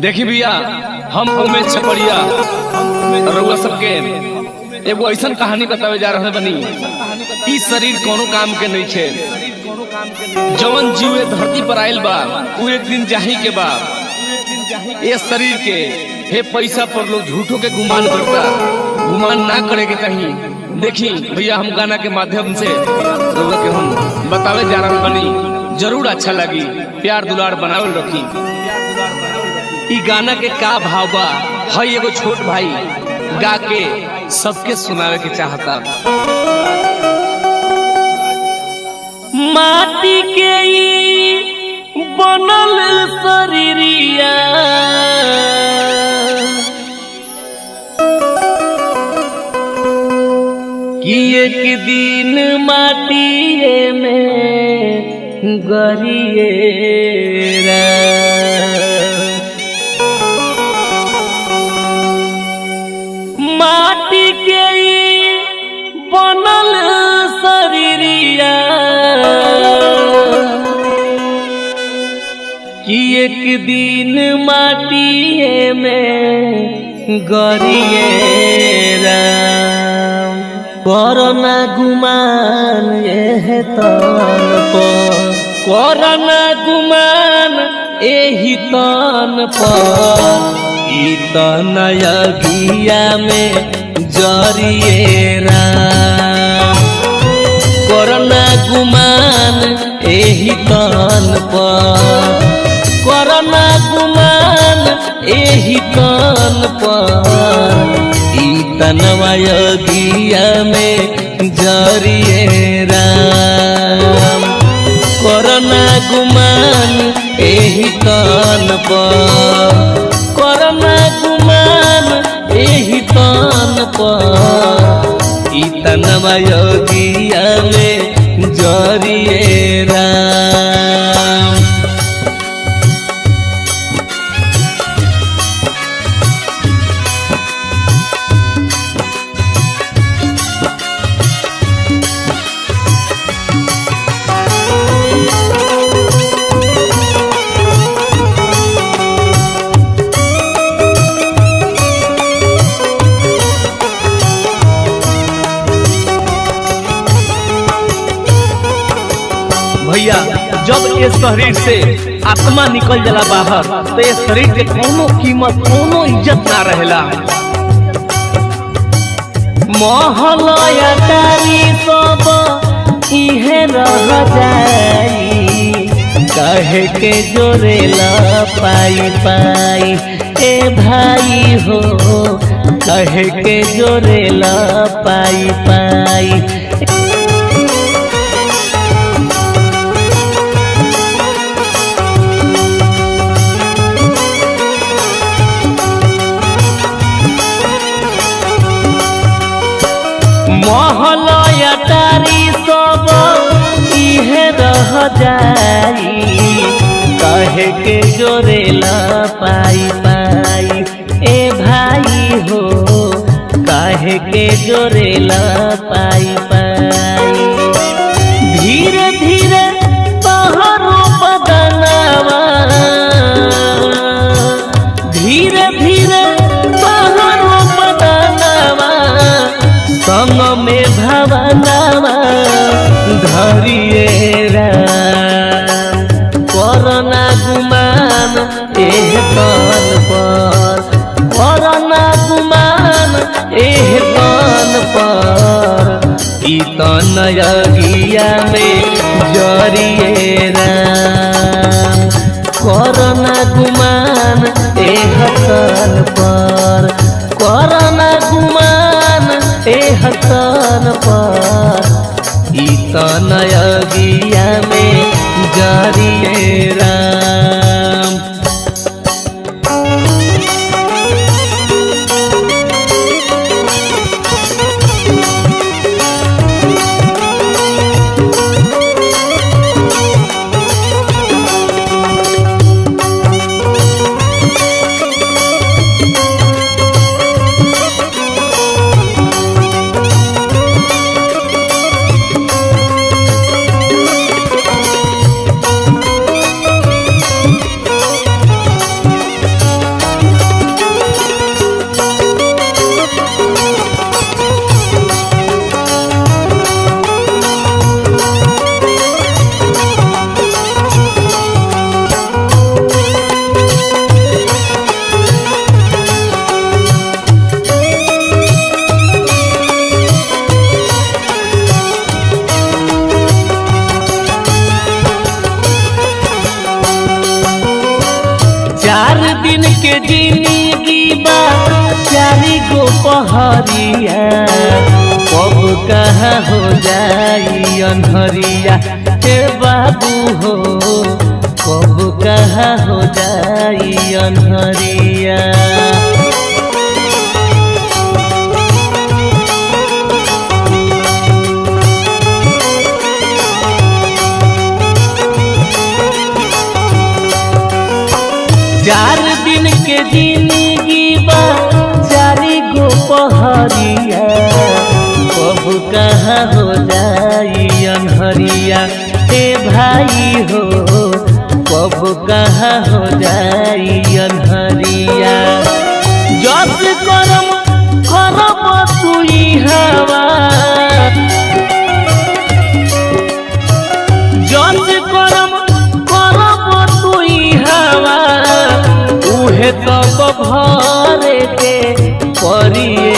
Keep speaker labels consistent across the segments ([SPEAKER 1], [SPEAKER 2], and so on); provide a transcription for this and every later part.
[SPEAKER 1] देखी भैया, हम उमेश छपड़िया रउआ सबके एगो ऐसा कहानी बतावे जा रहे बनी। इस शरीर कोनो काम के नहीं छे। जवन जीव धरती पर आयल बा वो एक दिन जाही के बा। ये शरीर के हे पैसा पर लोग झूठों के गुमान करता, गुमान ना करे के कहीं। देखी भैया, हम गाना के माध्यम से रउआ के हम बतावे जा रहे बनी। जरूर अच्छा लगी, प्यार दुलार बनावल रखी। ई गाना के का भाव बा है एगो छोट भाई गा के सबके सुनावे के चाहता।
[SPEAKER 2] माटी के ई बनल शरीरिया कि एक दिन माटिए में गरिएरा। माटी के बनल शरीरिया कि एक दिन माटिए में गरिएरा। करना गुमान एह तन पर, करना गुमान एही तन पर। ई तनया गिया में जरिएरा। करना गुमान एही तन पर, करना गुमान एही तन पर। ई तनवा गिया में जरिएरा। करना गुमान एही तन पर, करना गुमान एही तन पर। ई तनवा गिया में जरिएरा।
[SPEAKER 1] भैया, जब ये शरीर से आत्मा निकल जाला बाहर तो ये शरीर के कोनो कीमत, कोनो इज्जत ना रहेला।
[SPEAKER 2] महलया तारी सब इहे रह जाई। कहे के जोरेला पाई पाई ए भाई हो। कहे के जोरेला पाई पाई। महलया तारी सब इहे रह जाई। कहे के जोरेला पाई पाई ए भाई हो। कहे के जोरेला पाई पाई। धीरे धीरे तोहरो बदनावा, धीरे धीरे तोहरो बदनावा। संग में भवनावा धरिएरा। करना गुमान एह तन पर, करना गुमान एह तन पर। ई तनया गिया में जरिएरा। करना गुमान एह तन पर, करना गुमान एह तन पर। ई तनया गिया में जरिएरा। जिंदगी बा चारी गो पहरिया कब कहाँ हो जाई अनहरिया हे बाबू हो कब कहाँ हो जाई अनहरिया। चार दिन के जिंदगी बा चारी गो पहरिया कब कहाँ हो जाई अनहरिया हे भाई हो कब कहाँ हो जाई अनहरिया। जस करम करब तुई हवा जस करम करब तुई हवा उहे तब भरे के परिए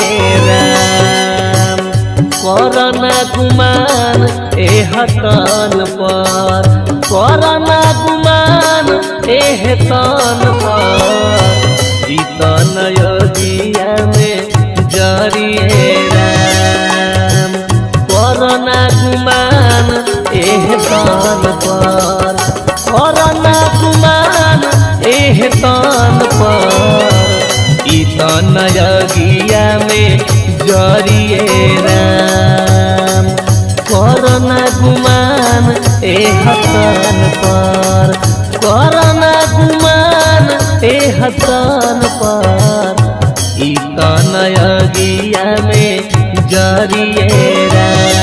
[SPEAKER 2] राम। करना गुमान एह तन पर करना गुमान एह तन पर तन योगिया में जरिए राम। करना गुमान एह तन पर करना गुमान एह तन पर तन योगिया में जरिए राम। करना गुमान एह तन पर करना गुमान एह तन पर तन योगिया में जरिए राम।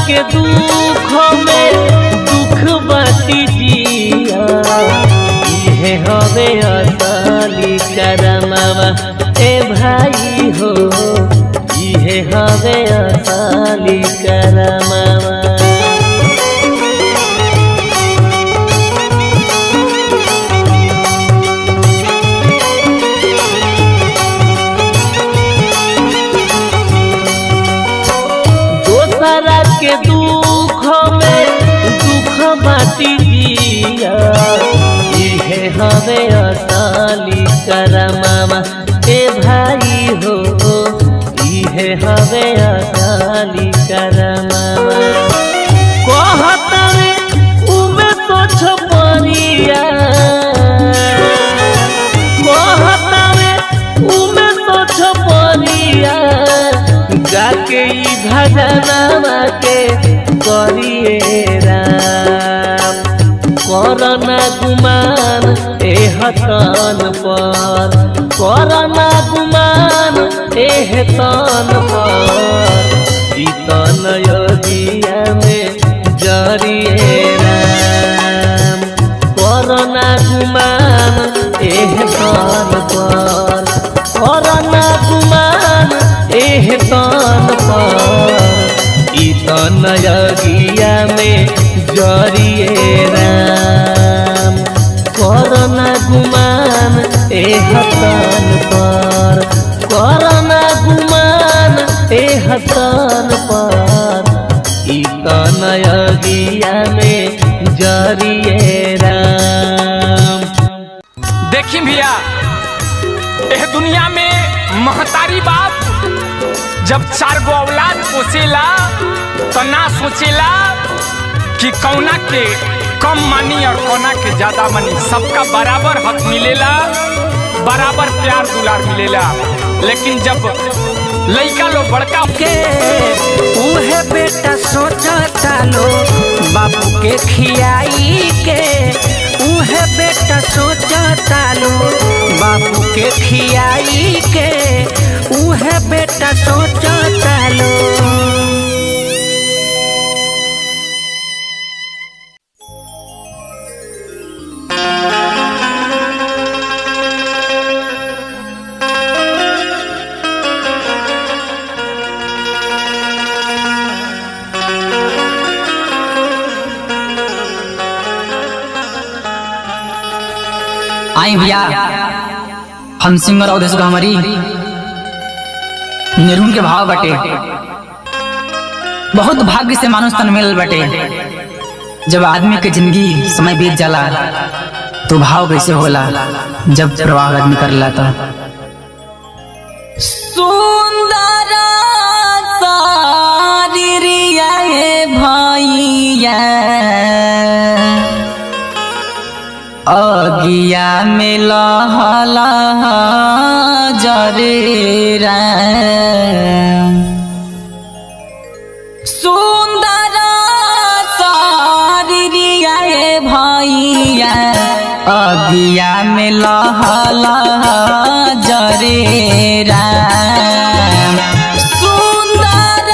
[SPEAKER 2] के दुख में दुख बाटी जिया इहे हवे असली करमवा ए भाई हो इहे हवे असली करमवा। के दुख में दुख बाटी जिया इहे हवे असली करमवा ए भाई हो इहे हवे असली करमवा। कहतवे उमे तो छपरिया कहतवे उमे तो छपरिया जाके ई भजनवा के करिए राम। करना गुमान एह तन पर करना गुमान एह तन पर तन योगिया में जरिए राम। करना गुमान एह तन पर करना गुमान एह तन पर तन योगिया में जरिए राम। करना गुमान एह तन पर करना गुमान एह तन पर तन योगिया में जरिए राम।
[SPEAKER 3] देखी भैया एह दुनिया में महतारी बाप जब 4 गो औलाद पोसेला तो ना सोचेला कि कौना के कम मानी और कौना के ज्यादा मानी। सबका बराबर हक मिलेला बराबर प्यार दुलार मिलेला। लेकिन जब लइका लो बड़का
[SPEAKER 4] के उहे बेटा सोचता लो बापू के खियाई के उहे बेटा सोचता लो बापू के खियाई के उहे बेटा सोचता लो।
[SPEAKER 5] आई भैया हम सिंगर अवधेश हमारी निर्गुण के भाव बटे बहुत भाग्य से मानुष तन मिल बटे। जब आदमी के जिंदगी समय बीत जाला तो भाव कैसे होला जब प्रवाह आदमी कर लाता।
[SPEAKER 2] सुंदर सारिया भैया अगिया में लहला जरे सुंदर सारिया भैया अगिया में लहला जरे सुंदर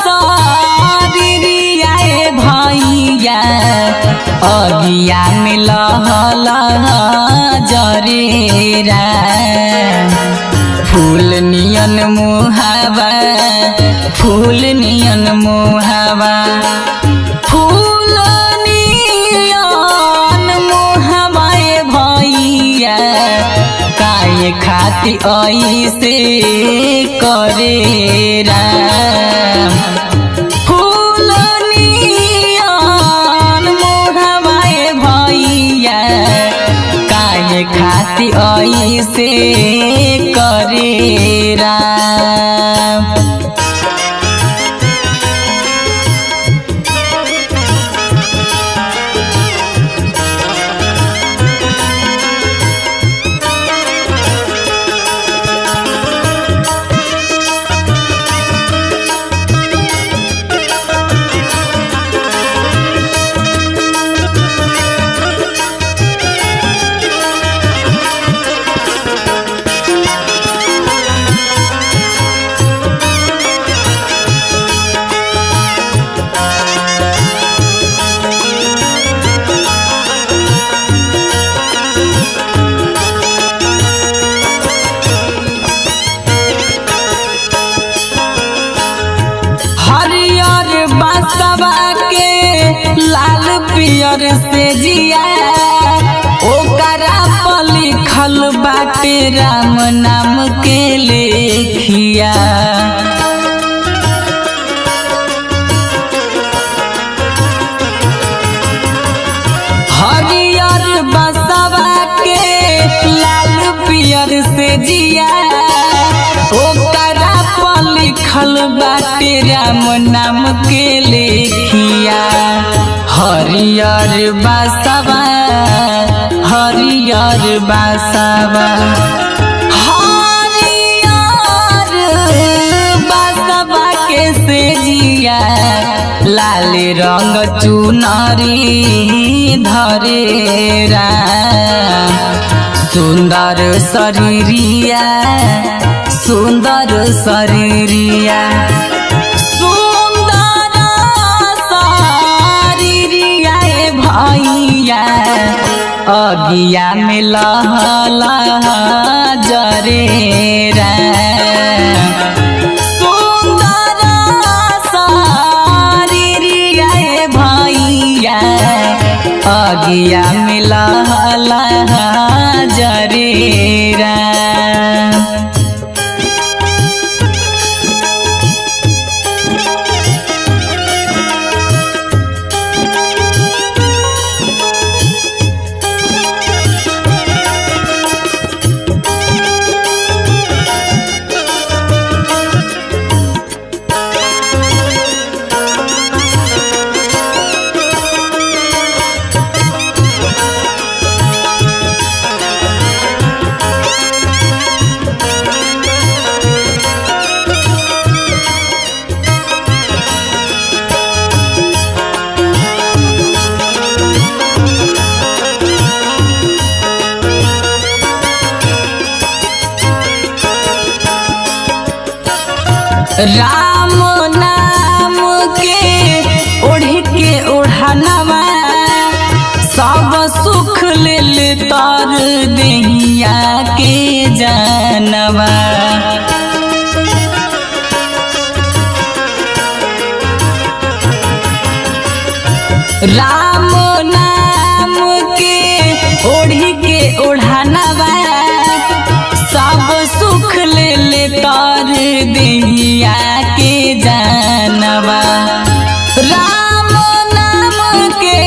[SPEAKER 2] सारिया भैया अगिया में लहला जरे फूल नियन मुहावा फूल नियन मुहावा फूल नियन मुहावा भैया काहे खाती ऐसे करे फूल नियन मुहावा भैया काहे खाती ऐसे करे लाल पियर से जिया ओकरा पर लिखल बाटे राम नाम के लेखिया हरियर बसवा के लाल पियर से जिया ओकरा पर लिखल बाटे राम नाम के लेखिया हरियर बसवा हरियर बसवा हरियर बसवा के से जिया लाल रंग चुनरी धरे सुंदर शरीरिया सुंदर शरीरिया भैया अगिया में लहला जरे सुंदर शरीरिया भैया अगिया में लहला जरे राम नाम के ओढ़ के ओढ़नवा सब सुख लेल तर देहिया के जानवा राम नाम के ओढ़ के ओढ़ा देहिया के जानवा राम नाम के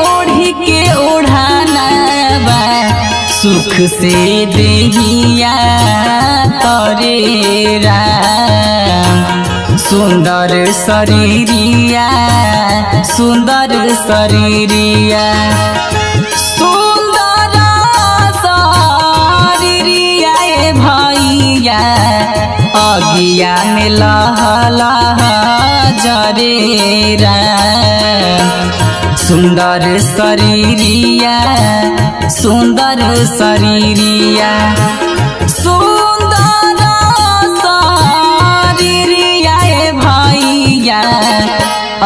[SPEAKER 2] ओढ़ी के ओढ़ानवा सुख से देहिया तरे राम सुंदर शरीरिया सुंदर शरीरिया सुंदर शरीरिया ए भैया अगिया में लह लह जरे राम सुंदर शरीरिया सुंदर शरीरिया सुंदर शरीरिया ए भैया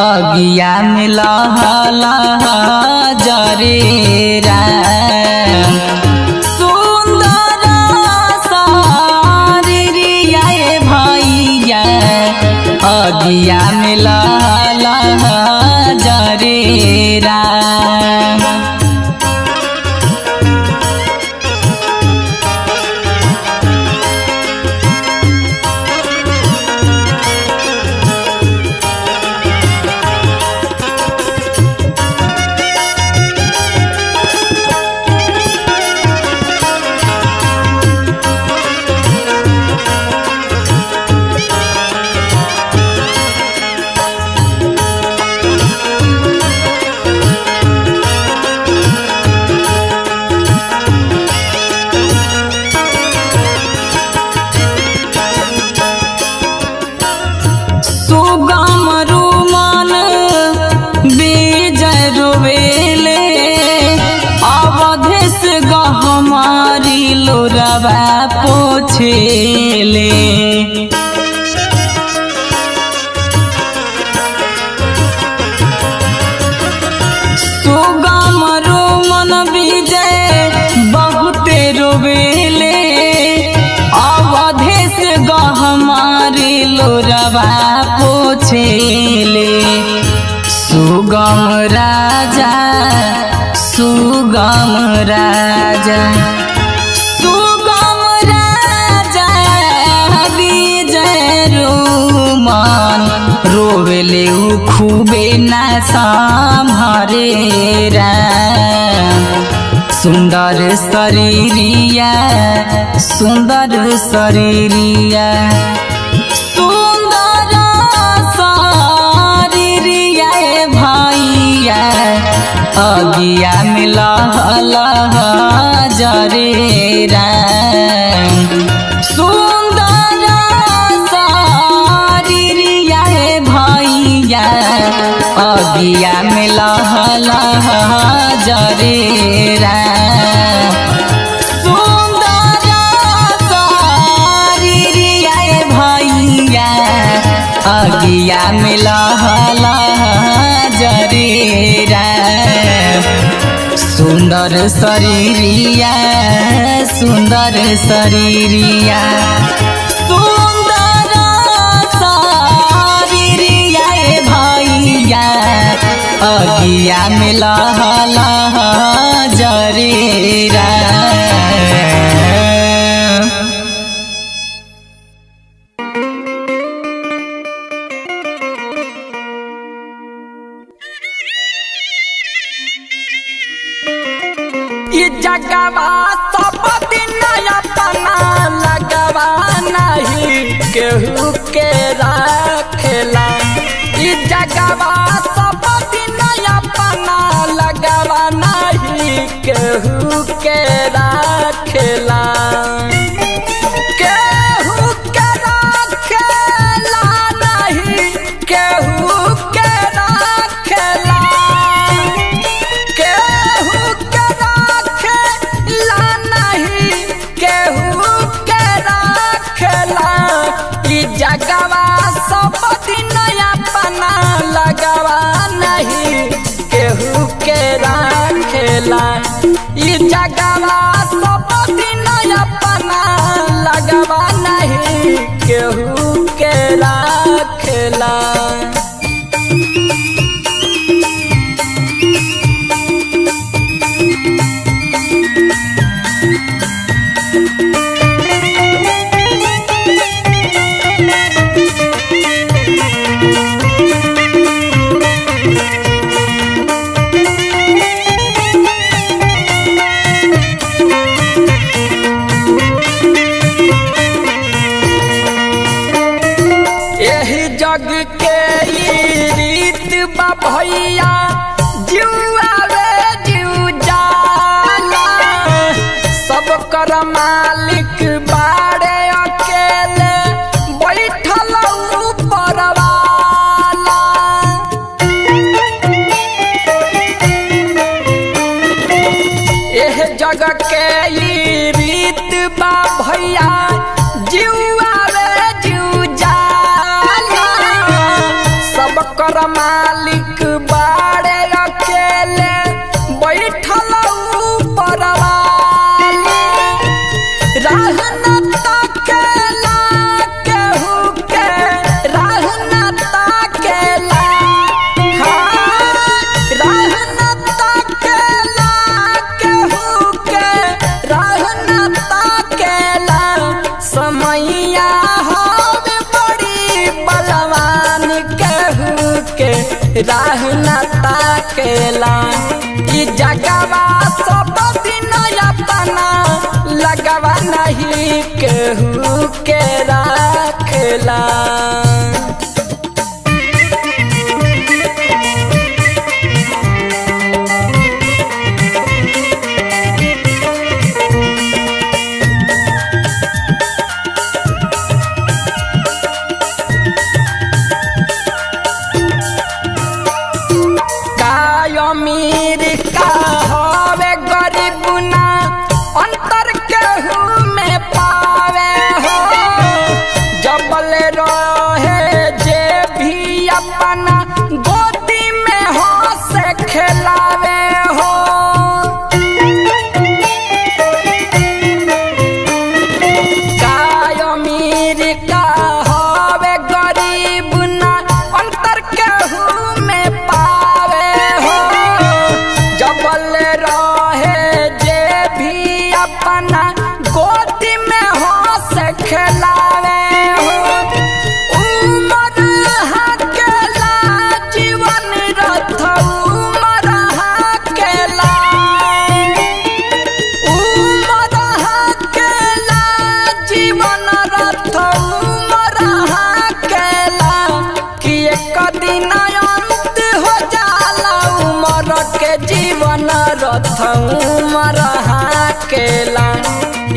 [SPEAKER 2] अगिया में लह लह जरे राम सुंदर शरीरिया ए भैया अगिया में लह लह जरे राम सुगम रुमन विजय रोवेले अवधेश गहमारी लोरवा पोछेले सुगम रुमन विजय बहुते रोवेले अवधेश गहमारी लोरवा पोछेले सुगम राजा सुगम राजा सुगम राजा विजय रोमन रोवेले खूबे ना सम्हारे राम सुंदर शरीरिया सुंदर शरीरिया सुंदर शरीरिया ए भैया अगिया में लह लह जरे राम सुंदर शरीरिया ए भैया अगिया में लह लह जरे राम सुंदर शरीरिया ए भैया अगिया में लह लह जरे राम सुंदर शरीरिया सुंदर शरीरिया सुंदर शरीरिया ए भैया अगिया में लह लह जरे राम
[SPEAKER 3] जगवा सब दिन अपना लगवा नहीं केहू के रखेला जगवा सब दिन अपना लगवा नहीं केहू के रखेला केहू के रखेला नहीं केहू के रखेला केहू के रखेला नहीं केहू के रखेला जगवा सब दिन अपना लगवा नहीं केहू के रखेला जगवा सब दिन अपना लगवा नहीं केहू के रखेला के ई रीत बा भैया जुआ रे जू जाला सब कर मालिक बाड़े अकेले बैठल ऊपर वाला एह जग के ई रीत बा भैया जुआ रे जू जाला सब कर मालिक बाड़े अकेले बैठल ऊपर वाला राह न ताकेला केहू के राह न ताकेला हाँ राह न ताकेला केहू के राह न ताकेला समैया होवे बड़ी बलवान केहू के राह न ताकेला ई जगवा सब दिन अपना लगवा नहीं केहू के राखला अमीर का होवे गरीब ना अंतर केहू में पावे हो जबल रहे जे भी अपना गोदी में हो से खिलावे हो का अमीर का होवे गरीब ना अंतर केहू में पावे जबल रहे जे भी अपना गोदी में हो से खिलावे हो उमर हकेला जीवन रथ उमर हकेला उमर हकेला जीवन रथ उमर हकेला कि एक दिन अंत हो जाला उमर के जीवन रथ उमर हाकेला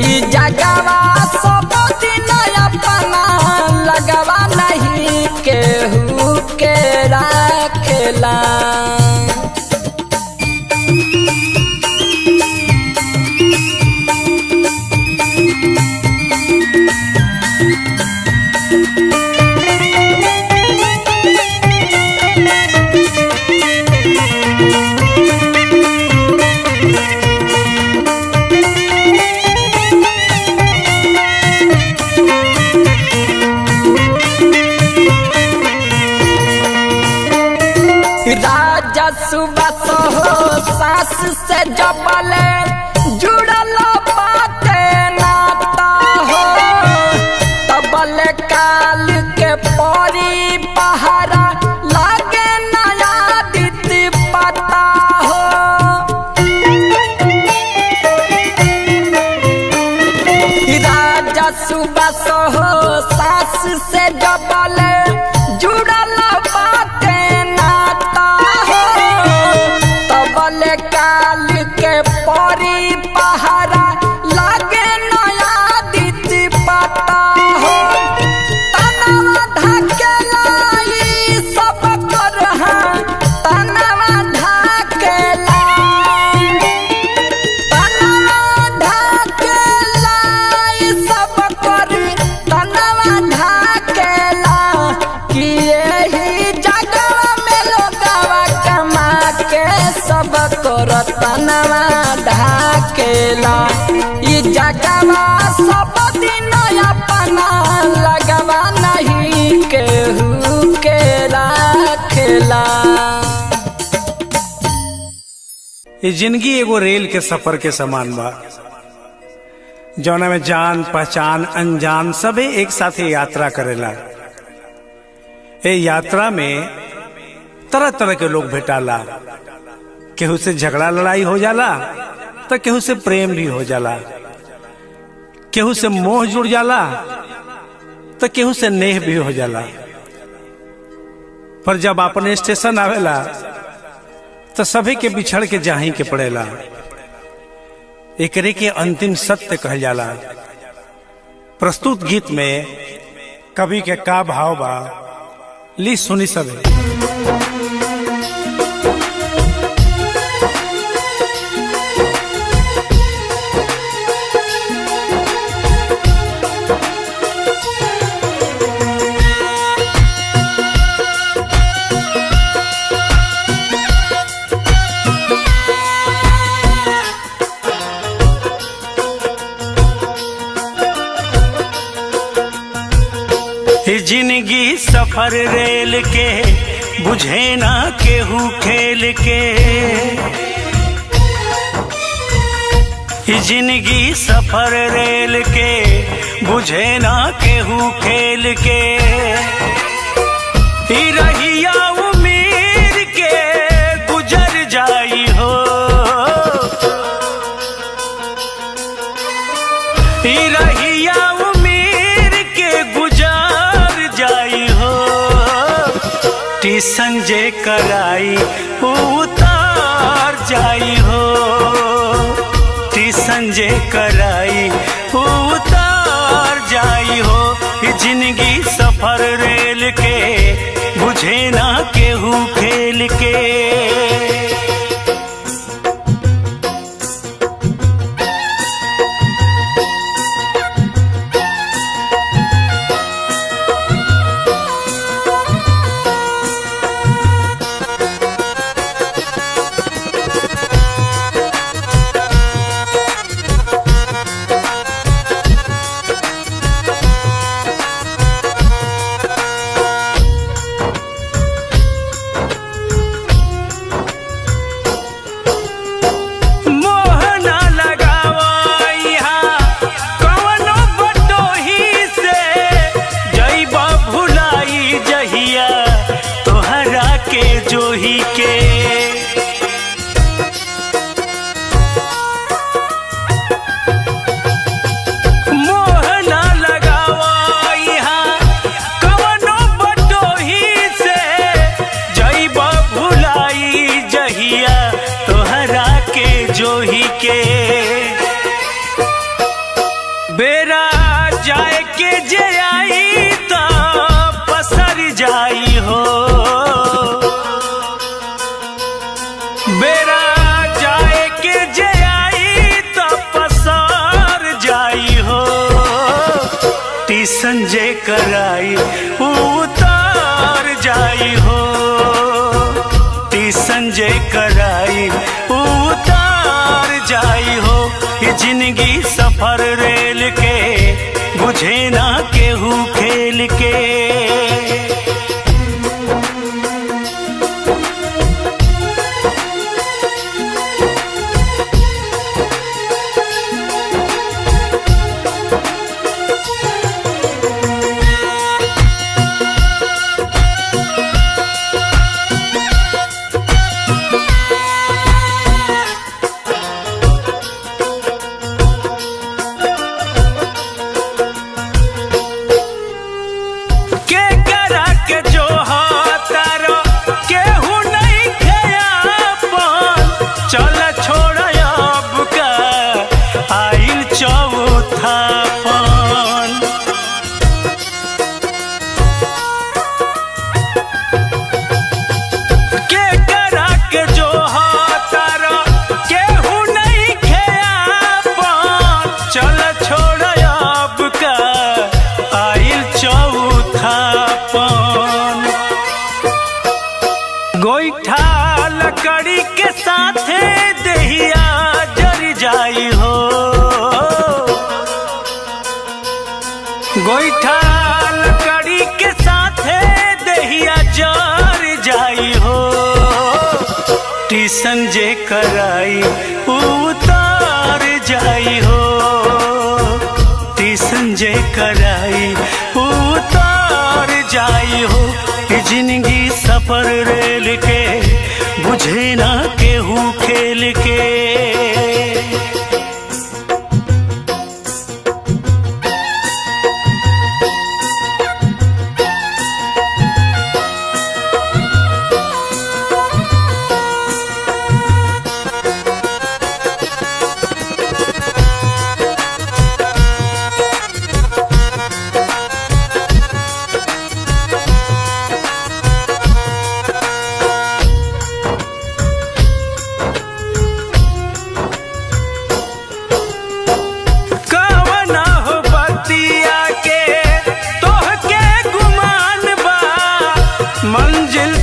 [SPEAKER 3] ई जगवा सब दिन अपना लगवा नहीं केहू के राखेला राजा सुबह हो सास से जबले जुड़ल बाटे नाता हो तबल काल के परी पहारा लागे नया दित पता हो राजा सुबह हो सास से जबले जुड़ल बाटे नाता हो तबल काल के परी पहारा लागे नया दित पता हो तनवा ढकेला ई सब कर तनवा ढकेला तनवा ढकेला ई सब कर तनवा ढकेला कि यही जगवा में लोगवा कमा के सब कर तनवा ढकेला ई जगवा सब दिन अपना लगवा नहीं केहू के राखेला
[SPEAKER 4] ये जिंदगी एगो रेल के सफर के समान बा जौना में जान पहचान अनजान सबे एक साथ यात्रा करेला। ए यात्रा में तरह तरह के लोग भेटाला, केहू से झगड़ा लड़ाई हो जाला तो केहू से प्रेम भी हो जाला, केहू से मोह जुड़ जाला तो केहू से नेह भी हो जाला। पर जब अपने स्टेशन आवेला तो सभी के बिछड़ के जाही के पड़ेला। एकरे के अंतिम सत्य कहल जाला। प्रस्तुत गीत में कवि के का भाव बा, ली सुनी सभी। जिंदगी सफर रेल के बुझे ना केहू खेल के, जिंदगी सफर रेल के बुझे ना केहू खेल के। रहिया उम्मीद के गुजर जाई हो, रहिया टीसन जे कराई उतार जाई हो, टीसन जे कराई उतार जाई हो। जिंदगी सफर रेल के बुझे ना केहू खेल के। बेरा जाए के जे आई तो पसर जाई हो, बेरा जाए के जे आई तो पसर जाई हो। टीसन जे कराई उतार जाई हो, टीसन जे कराई उतार जाई हो। जिंदगी सफर रेल के बुझे ना केहू खेल के। गोईठा लकड़ी के साथे दहिया जर जाई हो, गोईठा लकड़ी के साथे दहिया जर जाई हो। टीसन जे कराई उतार जाई हो, टीसन जे कराई उतार जाई हो। जिंदगी सफर रेल के बुझे ना केहू खेल के।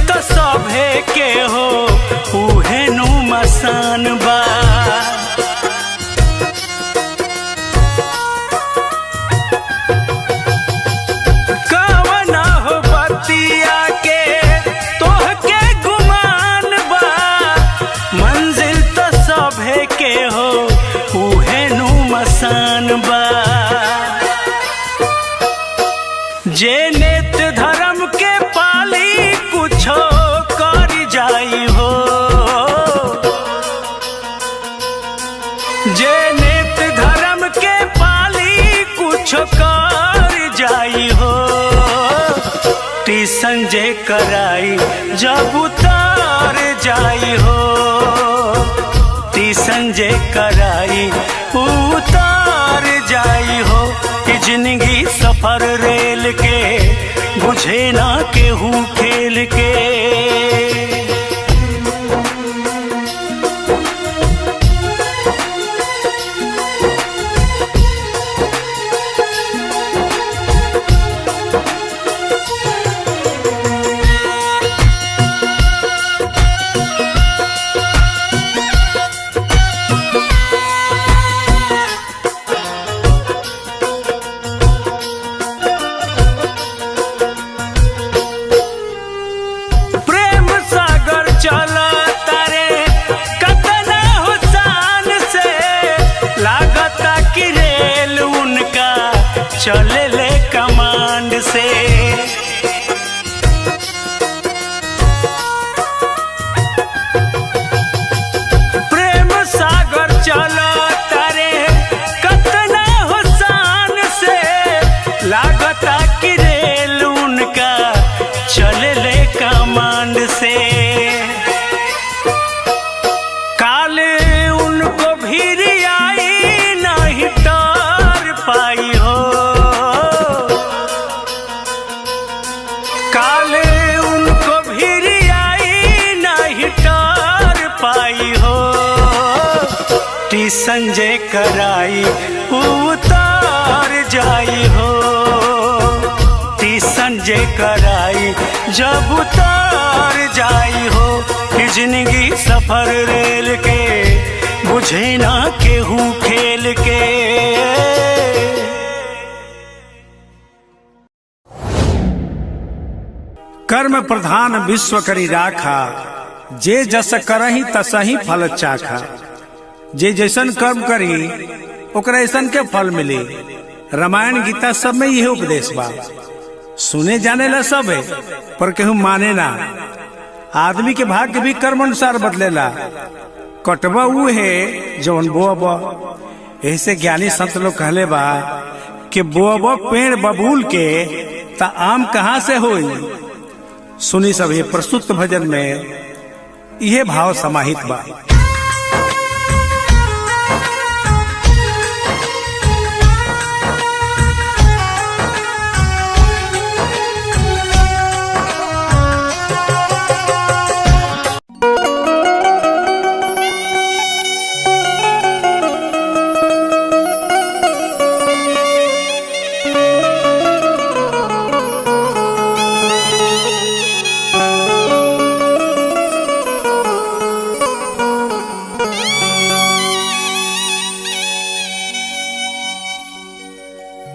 [SPEAKER 4] तो सभे के हो उहे नु मसान बा। कवना हो बतिया के तोह के गुमान बा, मंजिल तो सभे के हो उहे नु मसान बा। जे नेत धर्म के पाली कुछो कर जाई हो, जे नेत धर्म के पाली कुछो कर जाई हो। टीसन जे कराई जब उतार जाई हो, टीसन जे कराई उतार जाई हो। कि जिंदगी सफर रेल के बुझे ना केहू खेल के। चले ले कमांड से, प्रेम सागर चला तारे कतना हुसान से। लागता कि रेल उनका चले ले कमांड से। काल उनको भीड़ आई नहीं डर पाई हो, काले उनको भीड़ आई नहीं डर पाई हो। टीसन जे कराई उतार जाई हो, टीसन जे कराई जब उतार जाई हो। कि जिंदगी सफर रेल के बुझे ना केहू खेल के। कर्म प्रधान विश्व करी राखा, जे जस करही तसही फल चाखा। जे जैसन कर्म करी ओकरा ऐसन के फल मिली। रामायण गीता सब में यह उपदेश बा। सुने जाने ला सब है पर केहू माने ना। आदमी के भाग्य भी कर्म अनुसार बदलेला। कटवा ऊ है जौन बोअबा। ऐसे ज्ञानी संत लोग कहले बा कि बोअबा पेड़ बबूल के ता आम कहाँ से होई। सुनी सभी प्रस्तुत भजन में यह भाव समाहित बा।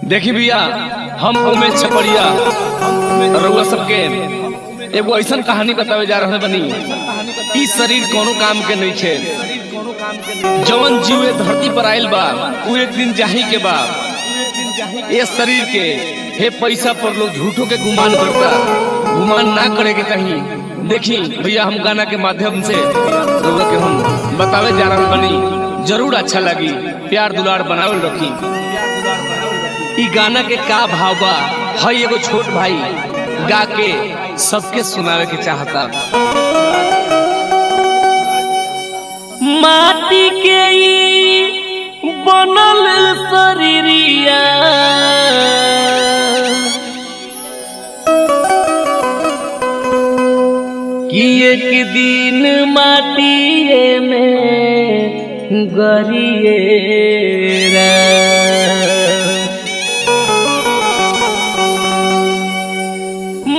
[SPEAKER 1] देखी भैया, हम उमेश छपड़िया रउआ सबके एगो ऐसा कहानी बतावे जा रहे बनी। ई शरीर कोनो काम के नहीं छे। जवन जीवे धरती पर आयल बा वो एक दिन जाही के बा। ये शरीर के हे पैसा पर लोग झूठों के गुमान करता। गुमान ना करे के कहीं। देखी भैया, हम गाना के माध्यम से रउआ के हम बतावे जा रहे बनी। जरूर अच्छा लगी। प्यार दुलार बनावल रखी। ई गाना के का भाव बा हई एगो छोट भाई गा के सबके सुनावे के चाहता।
[SPEAKER 6] माटी के ई बनल शरीरिया कि एक दिन माटिए में गरिएरा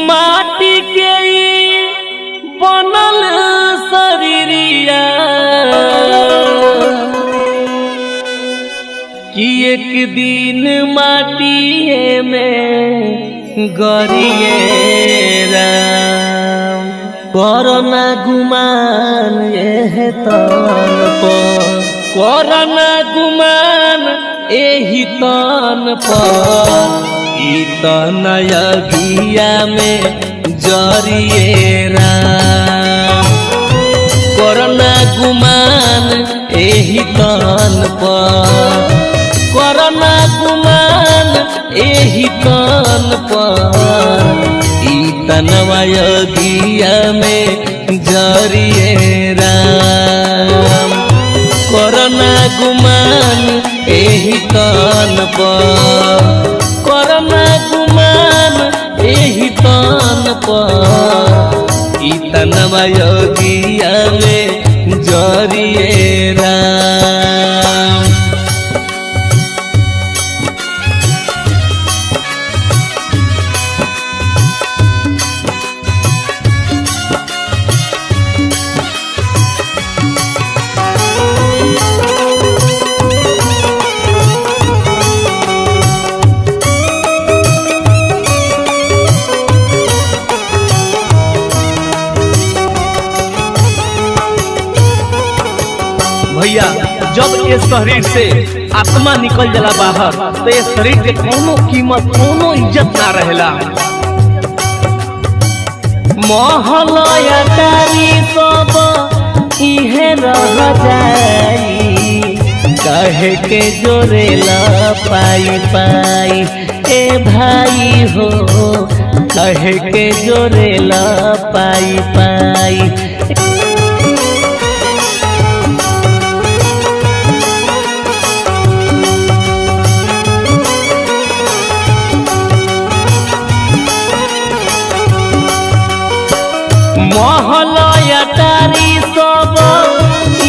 [SPEAKER 6] माटी के बनल शरीरिया कि एक दिन माटिए में गरिएरा करना गुमान एह तन पर करना गुमान एही तन पर ई तनयगिया में जरिएरा करना गुमान एही तन पर करना गुमान एही तन पर ई तनयगिया में जरिएरा करना गुमान एही तन पर करना गुमान एही तन पर ई तनयगिया में जरिएरा भैया जब ये शरीर से आत्मा निकल जाला बाहर तो ये शरीर के कोनो कीमत कोनो इज्जत ना रहेला। महलया तारी सब इहे रह जाई कहे के जोरेला पाई पाई ए भाई हो कहे के जोरेला पाई पाई महलया तारी सब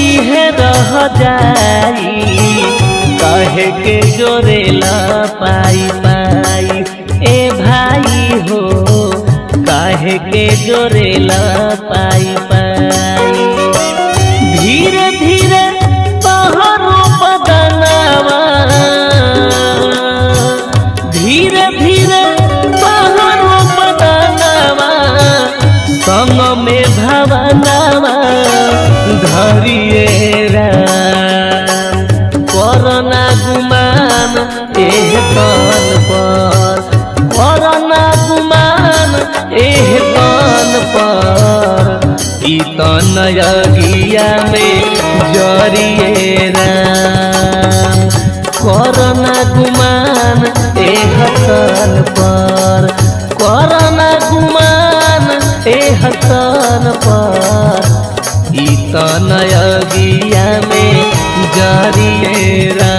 [SPEAKER 6] इहे रह जाई कहे के जोरेला पाई पाई ए भाई हो कहे के जोरेला पाई पाई धीरे धीरे तोहरो बदनावा धीरे धीरे तोहरो बदनावा संग में भवनावा धरिएरा करना गुमान एह तन पर करना गुमान एह तन पर ई तनयगिया में जरिएरा करना गुमान एह तन पर करना गुमान एह तन पर ई तनयगिया में जरिएरा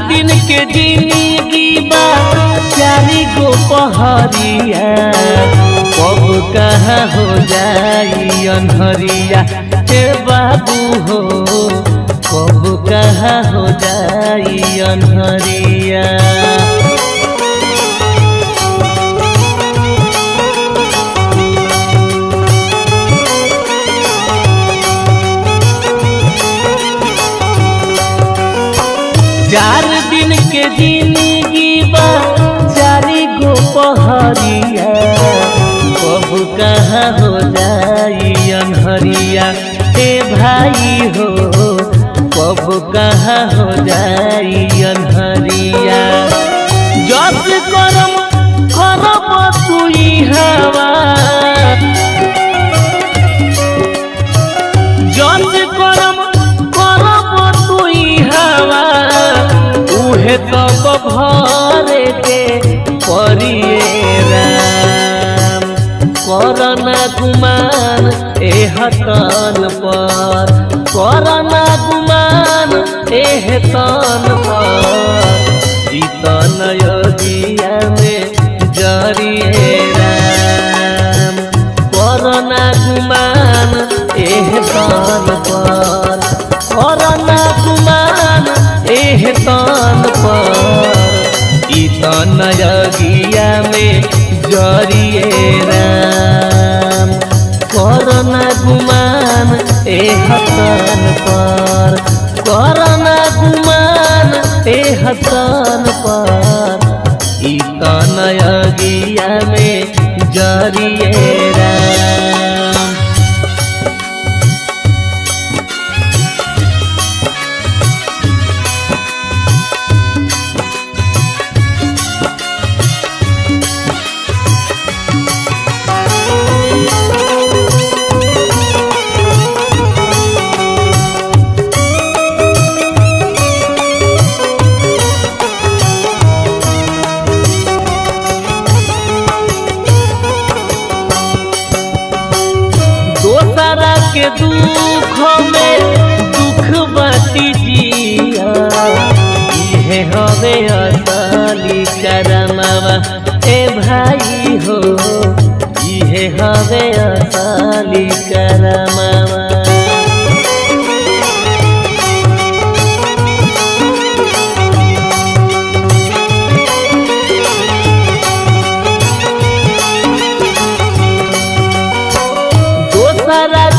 [SPEAKER 6] दिन के जिंदगी बा चारी गो पहरिया कब कहाँ हो जाई अनहरिया हे बाबू हो कब कहाँ हो जाई अनहरिया चार दिन के जिंदगी बा चारी गो पहरिया कब कहाँ हो जाई अनहरिया ए भाई हो, कब कहाँ हो जाई अनहरिया। जस करम करब तुई हवा, जस करम करब तुई हवा, उहे तब भरे के परिए राम। करना गुमान एह तन पर, करना गुमान एह तन पर, इतन योगिया में जरिए राम। करना गुमान एह तन पर, करना गुमान एह तन पर, इतन योगिया में जरिए राम। करना गुमान एह तन पर, करना गुमान एह तन पर, इतन योगिया में जरिए राम। के दुख में दुख बाटी जिया, इहे हवे असली करमवा ए भाई हो, इहे हवे असली करमवा।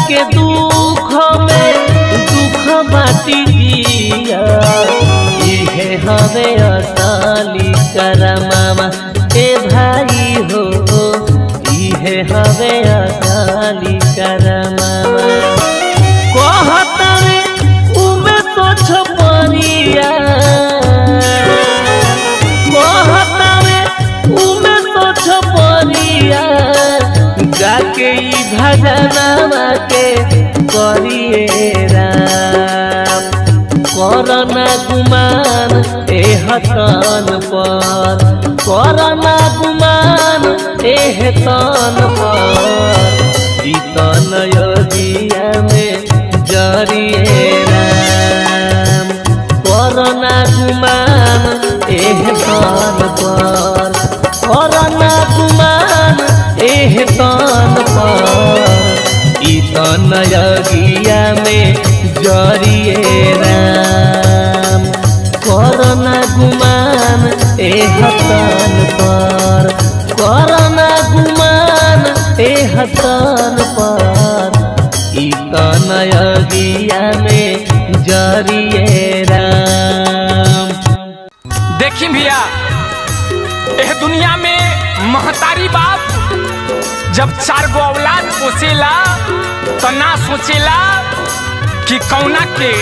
[SPEAKER 6] के दुख में दुख बाटी जिया, इहे हवे असली करमवा ए भाई हो, इहे हवे असली करमवा। कहतवे उमे तो छपरिया, कहतवे उमे तो छपरिया, जाके ई भजनवा के करिए राम। करना गुमान एह तन पर, करना गुमान एह तन पर, इतन योगिया में जरिए राम। करना गुमान एह तन पर, करना गुमान एह तन पर, इतन योगिया में जरिए राम। करना गुमान एह तन पर, करना गुमान एह तन पर, इतन योगिया में जरिए राम।
[SPEAKER 3] देखी भैया, एह दुनिया में महतारी बाप जब 4 गो औलाद पोसेला तो ना सोचेला कि कौना के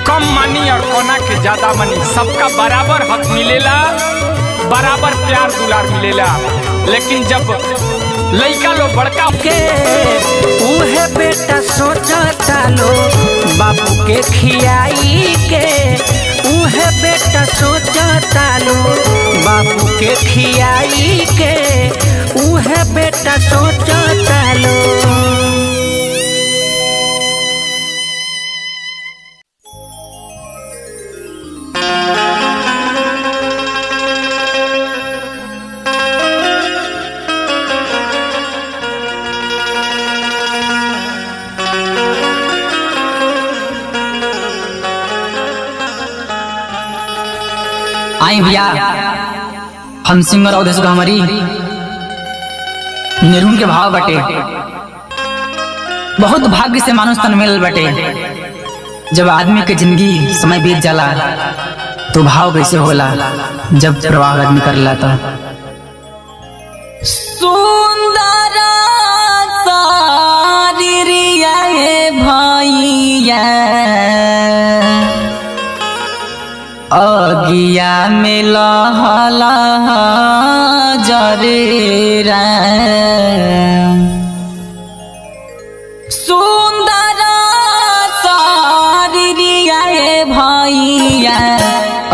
[SPEAKER 3] कम मानी और कौना के ज्यादा मानी। सबका बराबर हक मिलेला, बराबर प्यार दुलार मिलेला। लेकिन जब लइका लो बड़का
[SPEAKER 2] के उहे बेटा सोचता लो बापू के खियाई के, उहे बेटा सोचता लो बापू के खियाई के, उहे बेटा सोचता लो।
[SPEAKER 5] आई भैया, हम सिंगर अवधेश हमारी निर्गुण के भाव बटे। बहुत भाग्य से मानुष तन मिल बटे। जब आदमी के जिंदगी समय बीत जाला तो भाव कैसे होला जब प्रवाह आदमी कर लाता।
[SPEAKER 2] सुंदर
[SPEAKER 5] में लहला जरे राम सुंदर सारिया भैया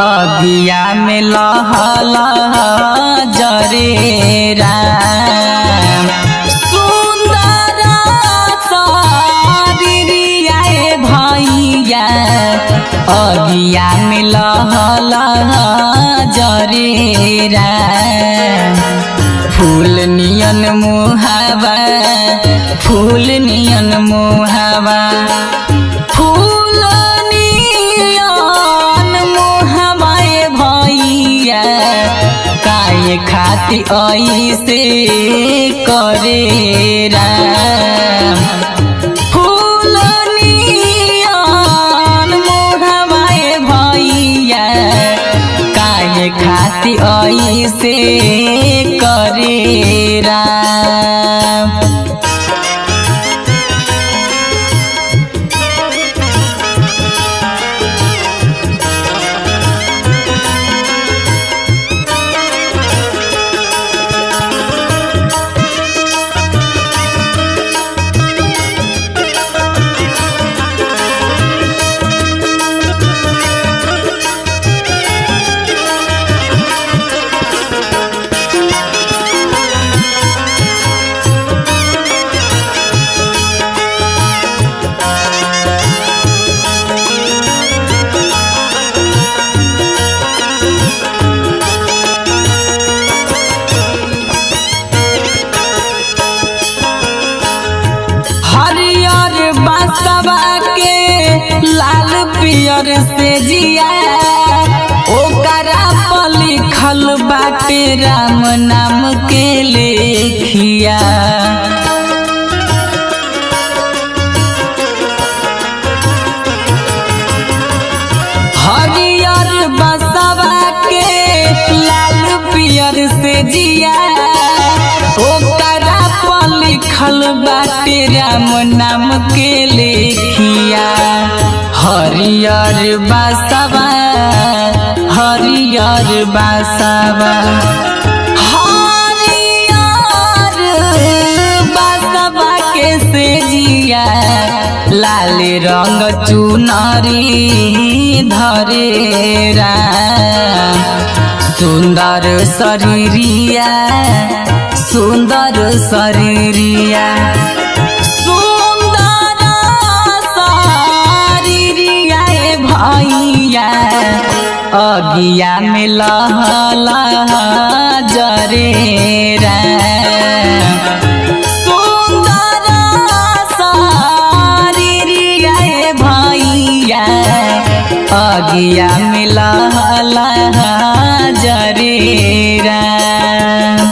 [SPEAKER 5] अगिया में लहला जरे राम सुंदर सारिया भैया अगिया में लहला जरे राम फूल नियन मुहावा फूल नियन मुहावा फूल नियन मुहावा भैया काहे खाती ऐसे करे राम फूल नियन मुहावा भैया काहे खाती ऐसे करे राम लाल पियर से जिया ओकरा पर लिखल बाटे राम नाम के लेखिया हरियर बसवा के लाल पियर से जिया ओकरा पर लिखल बाटे राम नाम के लेखिया हरियर बसवा हरियर बसवा हरियर बसवा के से जिया लाल रंग चुनरी धरे राम सुंदर शरीरिया सुंदर शरीरिया भैया अगिया में लहला जरे राम सुंदर शरीरिया भैया अगिया में लहला जरे राम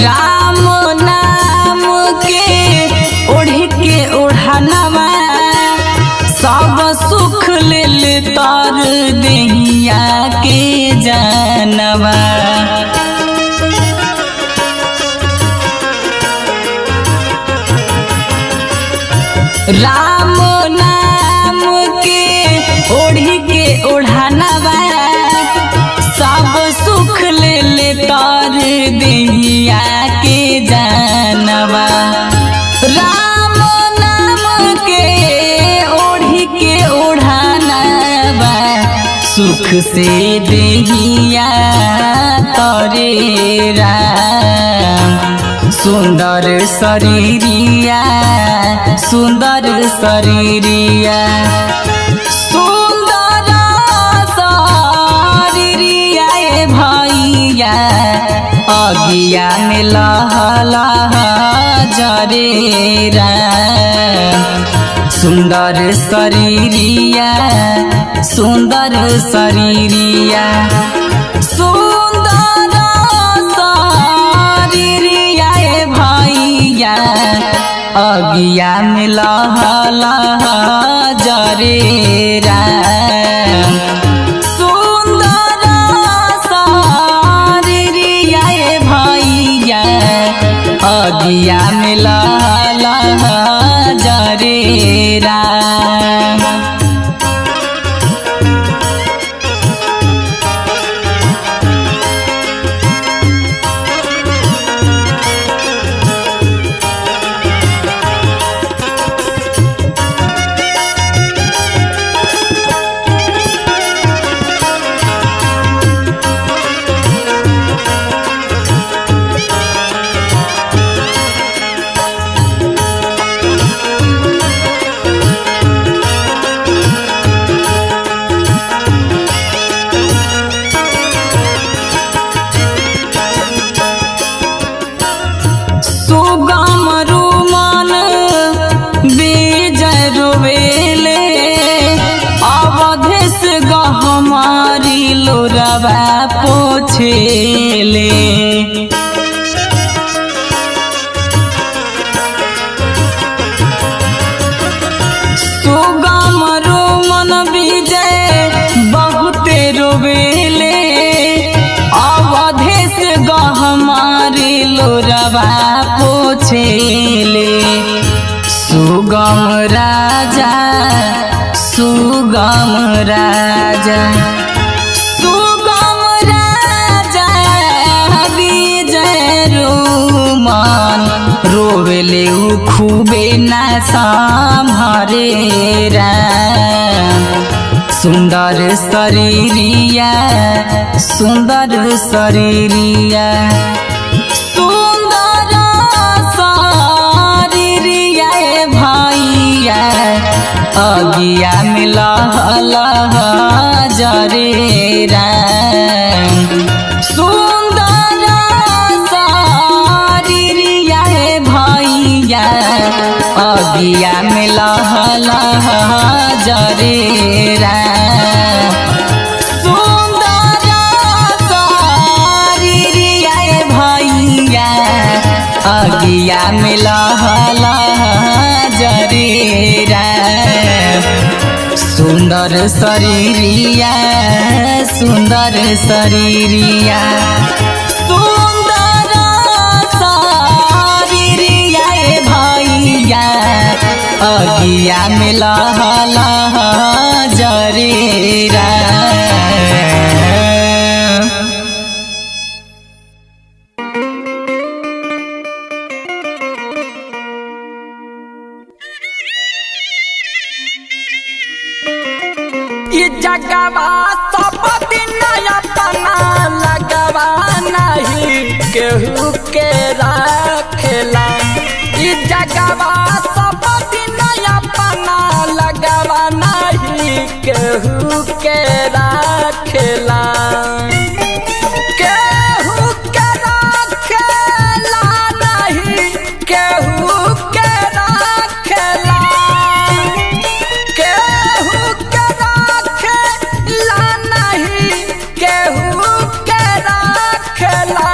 [SPEAKER 5] राम नाम के ओढ़ के ओढ़नवा सब सुख ले तर देहिया के जानवा राम नाम के ओढ़ के ओढ़नवा सब सुख ले तर देहिया के जानवा राम नाम के ओढ़ी के ओढ़ानवा सुख से देहिया तरे राम सुंदर शरीरिया सुंदर शरीरिया सुंदर भैया अगिया में लहला जरे राम। सुंदर शरीरिया सुंदर शरीरिया सुंदर शरीरिया भैया अगिया में लहला जरे राम। सुंदर शरीरिया भैया अगिया में लहला जरे राम। सुगम रुमन विजय रोवेले अवधेश गहमारी लोरवा पोछेले। सुगम रुमन विजय बहुते रोवेले अवधेश गहमारी लोरवा पोछेले। सुगम राजा सुगम राजा सुगम राजा विजय रुमन रोवेले खूबे ना संभरे राम। सुंदर शरीरिया सुंदर शरीरिया सुंदर शरीरिया भैया अगिया में लहला जरे राम। सुंदर शरीरिया भैया अगिया में लहला जरे राम। सुंदर शरीरिया भैया अगिया में लहला जरे राम। सुंदर शरीरिया सुंदर शरीरिया सुंदर शरीरिया भैया अगिया में लहला जरे राम।
[SPEAKER 3] जगवा सब दिन अपना लगवा नहीं केहू के रखेला। जगवा सब दिन अपना लगवा नहीं केहू के रखेला। केहू के रखेला नहीं केहू के रखेला। केहू के रखेला नहीं केहू के रखेला।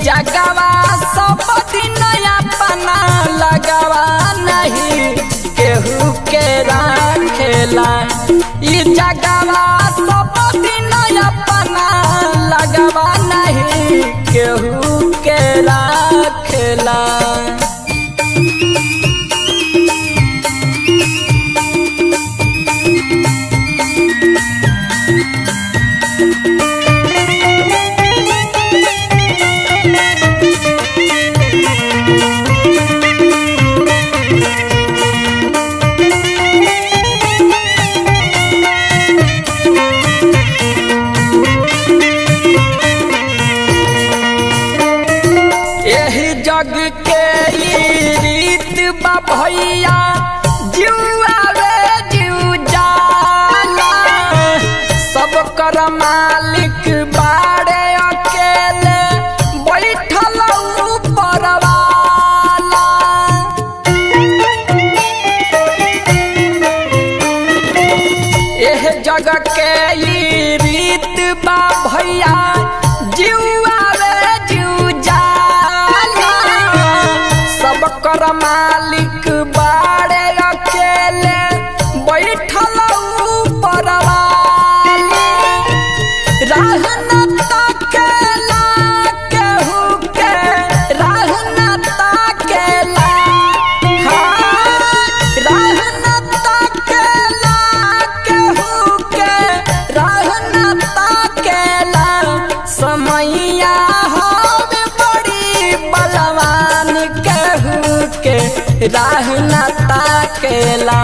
[SPEAKER 3] जगवा सब दिन अपना लगवा नहीं केहू के रखेला। जगवा सब दिन अपना लगवा नहीं केहू के रखेला। जग के रीत बा भैया जुआ वे जू जाला। सब कर मालिक बाड़े अकेला
[SPEAKER 7] मालिक बाड़े अकेले बैठल ऊपर वाली राह न ताकेला केहू के राह न ताकेला हाँ राह न ताकेला केहू के राह न ताकेला समैया हवे बड़ी बलवान केहू के राह न ताकेला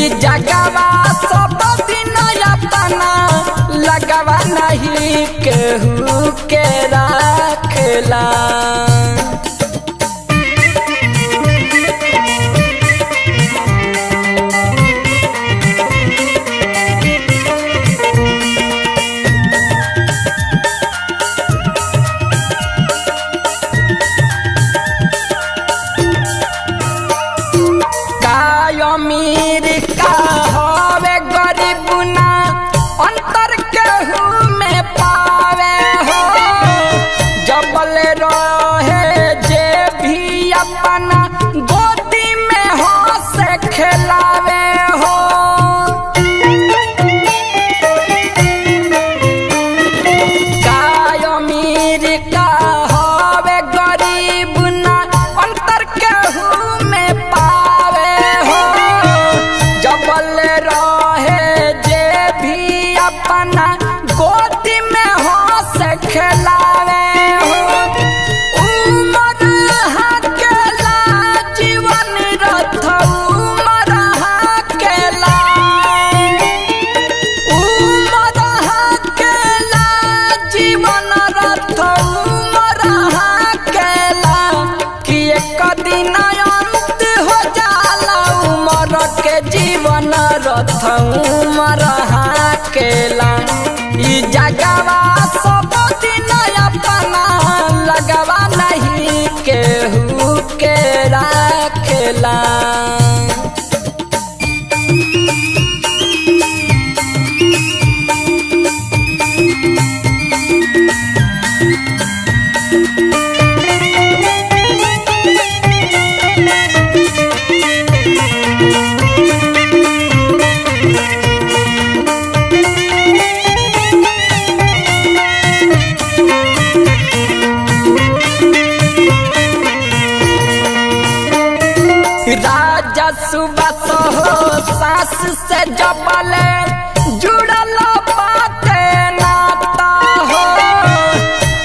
[SPEAKER 7] ई जगवा सब दिन अपना लगवा नहीं केहू के राखला अमीर का होवे गरीब ना अंतर केहू में पावे हो जबल रहे जे भी अपना गोदी में हो से खिलावे हो का अमीर का होवे गरीब ना अंतर केहू में पावे जबल रहे जे भी अपना गोदी में हो से खिलावे हो उमर हकेला जीवन रथ उमर हकेला जीवन रथ उमर हकेला कि एक दिन अंत हो जाला उमर के जीवन रथ उमर हाकेला ई जगवा सब दिन अपना लगवा नहीं केहू के राखेला राजा सुबह हो सास से जबल जुड़ल बाते नाता हो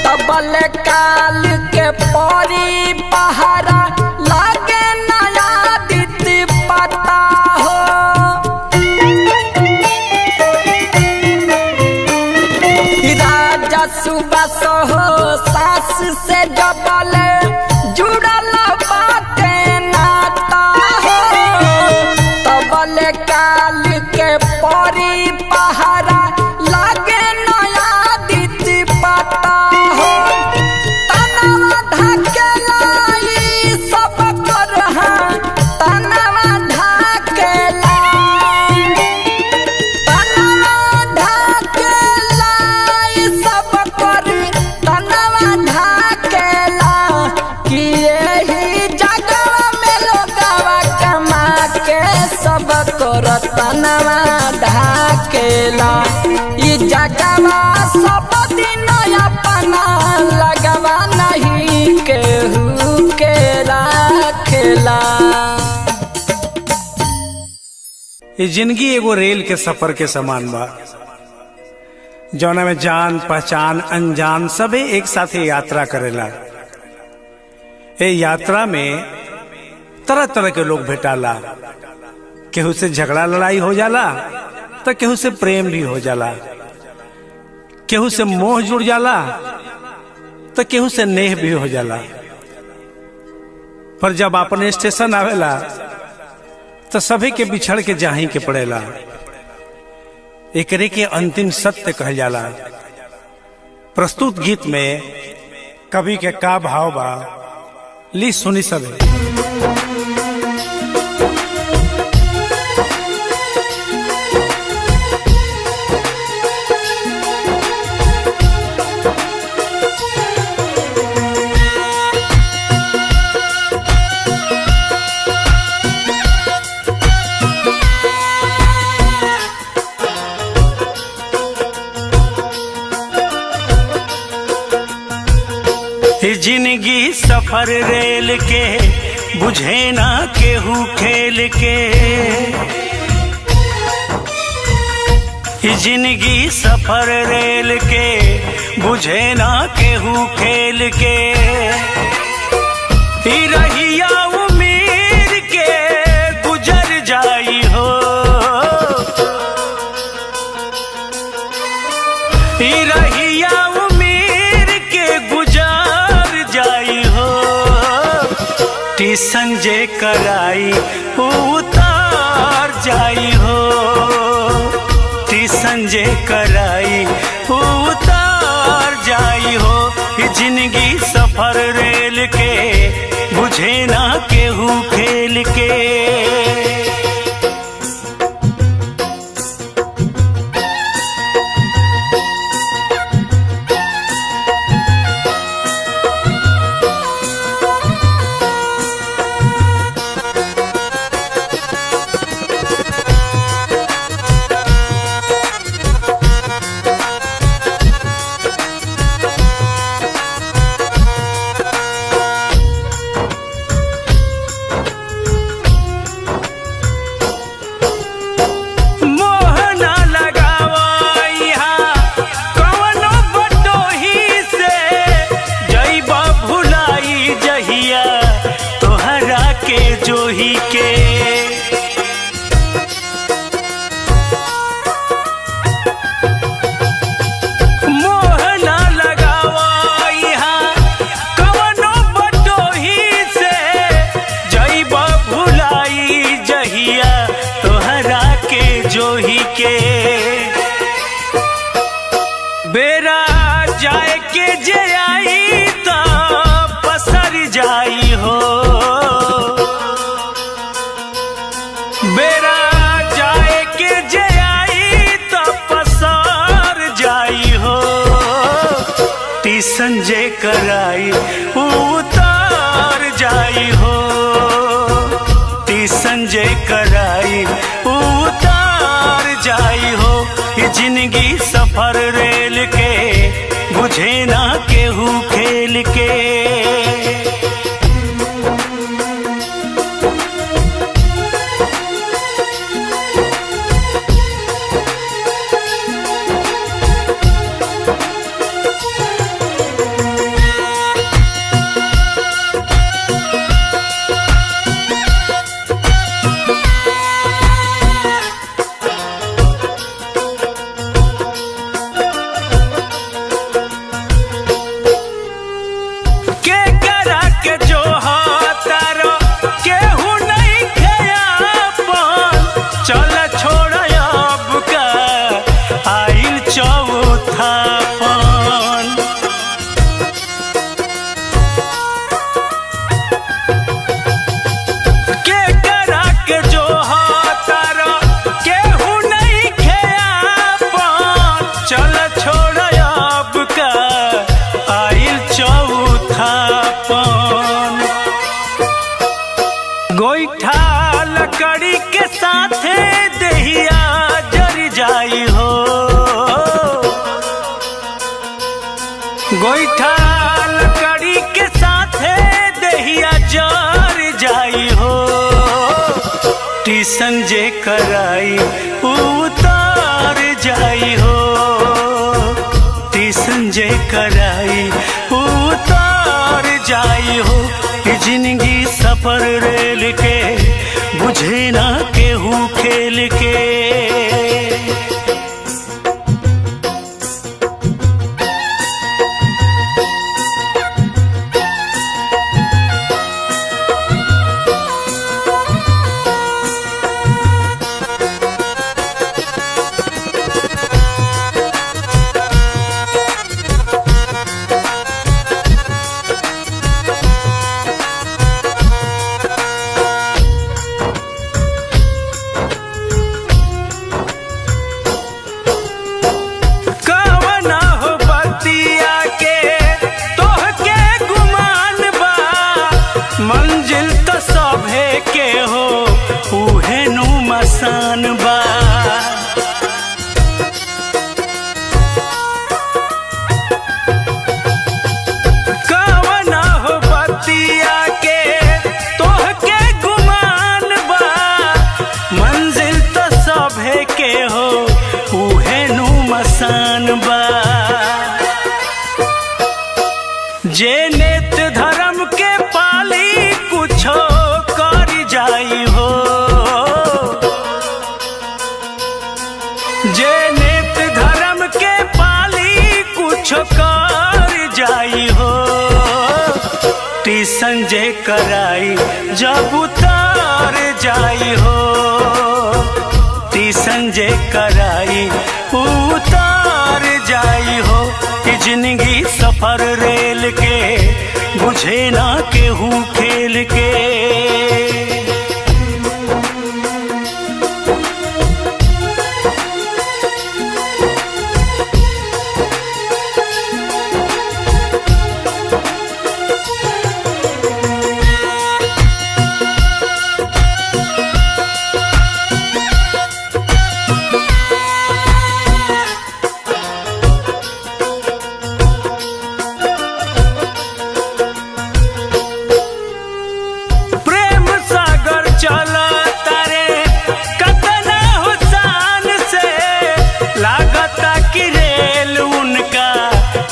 [SPEAKER 7] तबल काल के परी पहरा लागे नया दित पता हो राजा सुबह हो सास से जबल जुड़ल बाते तबल काल के परी पहरा लागे नया दित पता हो तनवा ढकेला ई सब कर तनवा ढकेला ई सब कर तनवा ढकेला कि यही जगह में लोगवा कमा के सब कर तनवा ढकेला ई जगवा सब दिन अपना लगवा नहीं केहू के राखेला
[SPEAKER 4] ये जिंदगी एगो रेल के सफर के समान बा जौना में जान पहचान अनजान सबे एक साथ यात्रा करेला। ए यात्रा में तरह तरह के लोग भेटाला, केहू से झगड़ा लड़ाई हो जाला तो केहू से प्रेम भी हो जाला, केहू से मोह जुड़ जाला तो केहू से नेह भी हो जाला। पर जब अपने स्टेशन आवेला तो सभी के बिछड़ के जाही के पड़ेला। एकरे के अंतिम सत्य कहल जाला। प्रस्तुत गीत में कवि के का भाव बा ली सुनी सबे। सफर रेल के बुझे ना केहू खेल के। जिंदगी सफर रेल के बुझे ना केहू खेल के। रहिया उम्मीद के गुजर जाई हो, रहिया उम्मीद के गुजर जाई हो। टीसन जे कराई उतार जाई हो, टीसन जे कराई उतार जाई हो। जिंदगी सफर रेल के बुझे ना केहू खेल के। जोही के मोह ना लगावा यहाँ कवनो बटोही से। जइबा भुलाई जहिया तोहरा के जोही के। बेरा जाए के जे आई त पसर जाई हो, बेरा जाए के जे आई तो पसार जाई हो। टीसन जे कराई उतार जाई हो, टीसन जे कराई उतार जाई हो। जिंदगी सफर रेल के बुझे ना केहू खेल के। गोईठा लकड़ी के साथे दहिया जर जाई हो, गोईठा लकड़ी के साथे दहिया जर जाई हो। टीसन जे कराई उतार जाई हो, टीसन जे कराई उतार जाई हो। जिंदगी सफर रेल के बुझे ना केहू खेल के। टीसन जे कराई जब उतार जाई हो, टीसन जे कराई उतार जाई हो। कि जिंदगी सफर रेल के बुझे ना केहू खेल के।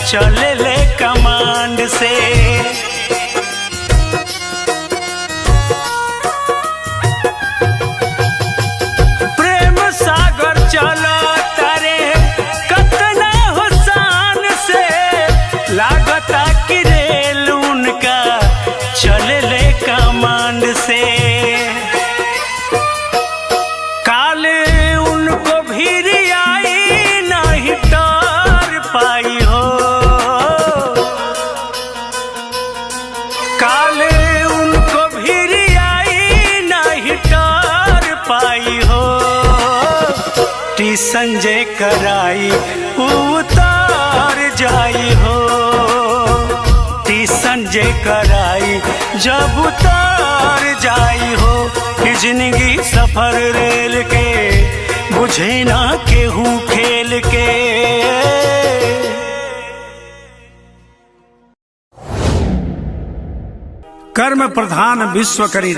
[SPEAKER 4] चले ले कमांड से, प्रेम सागर चला तारे कतना हुसान से। लागता कि रेल उनका चले ले कमांड से। काले उनको भीड़ आई नहीं डर पाई हो, काले उनको भीड़ आई नहीं डर पाई हो। टीसन जे कराई उतार जाई हो, टीसन जे कराई जब उतार जाई हो। कि जिंदगी सफर रेल के बुझे ना केहू खेल के। कर्म प्रधान विश्व करी